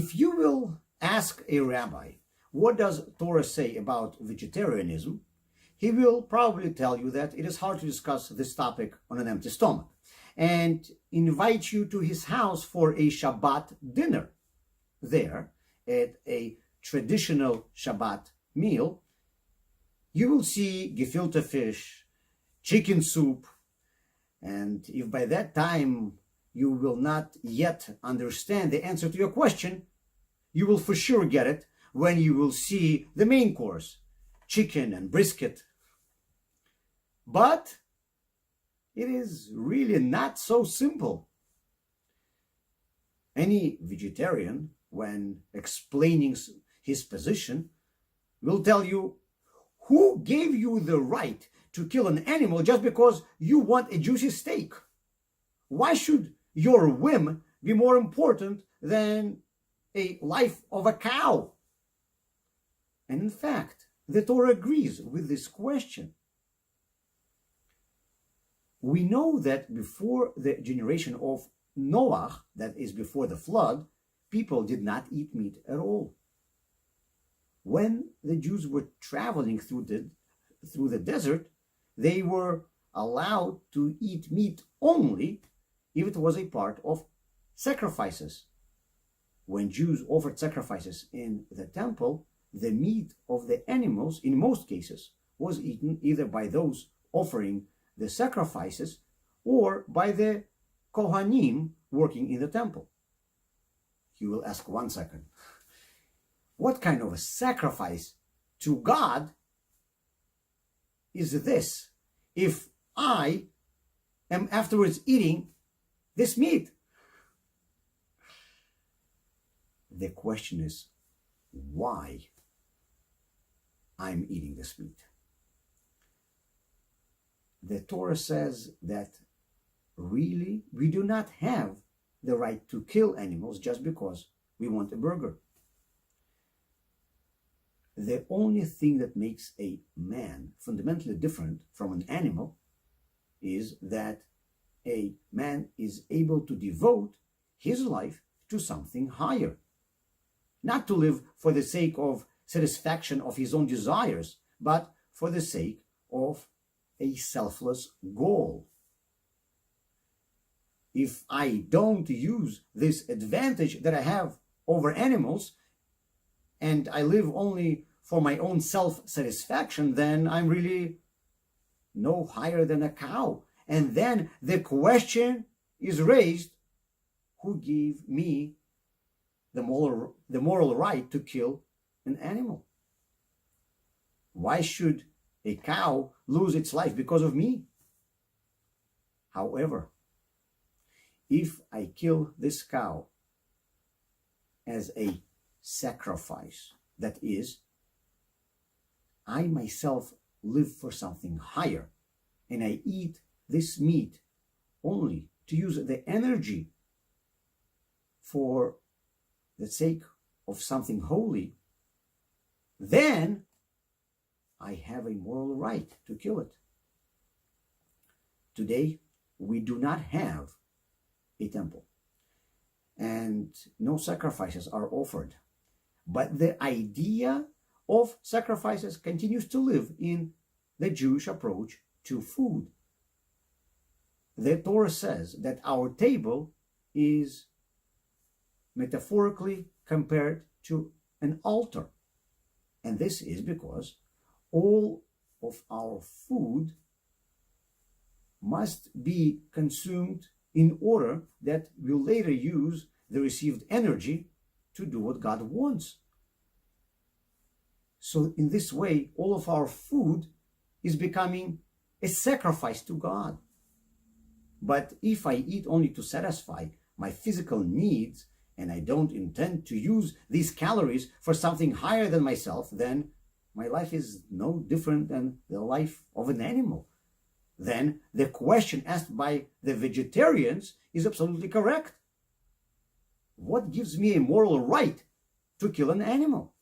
If you will ask a rabbi, what does Torah say about vegetarianism? He will probably tell you that it is hard to discuss this topic on an empty stomach, and invite you to his house for a Shabbat dinner. There, at a traditional Shabbat meal, you will see gefilte fish, chicken soup, and if by that time you will not yet understand the answer to your question, you will for sure get it when you will see the main course, chicken and brisket. But it is really not so simple. Any vegetarian, when explaining his position, will tell you, who gave you the right to kill an animal just because you want a juicy steak? Why should your whim be more important than a life of a cow? And in fact, the Torah agrees with this question. We know that before the generation of Noah, that is before the flood, people did not eat meat at all. When the Jews were traveling through the desert, they were allowed to eat meat only if it was a part of sacrifices. When Jews offered sacrifices in the temple, the meat of the animals, in most cases, was eaten either by those offering the sacrifices or by the Kohanim working in the temple. You will ask, 1 second, what kind of a sacrifice to God is this if I am afterwards eating this meat? The question is, why I'm eating this meat? The Torah says that really we do not have the right to kill animals just because we want a burger. The only thing that makes a man fundamentally different from an animal is that a man is able to devote his life to something higher. Not to live for the sake of satisfaction of his own desires, but for the sake of a selfless goal. If I don't use this advantage that I have over animals, and I live only for my own self-satisfaction, then I'm really no higher than a cow. And then the question is raised, who gave me the moral right to kill an animal? Why should a cow lose its life because of me? However, if I kill this cow as a sacrifice, that is, I myself live for something higher, and I eat this meat only to use the energy for the sake of something holy, then I have a moral right to kill it. Today, we do not have a temple, and no sacrifices are offered. But the idea of sacrifices continues to live in the Jewish approach to food. The Torah says that our table is metaphorically compared to an altar. And this is because all of our food must be consumed in order that we'll later use the received energy to do what God wants. So in this way, all of our food is becoming a sacrifice to God. But if I eat only to satisfy my physical needs, and I don't intend to use these calories for something higher than myself, then my life is no different than the life of an animal. Then the question asked by the vegetarians is absolutely correct. What gives me a moral right to kill an animal?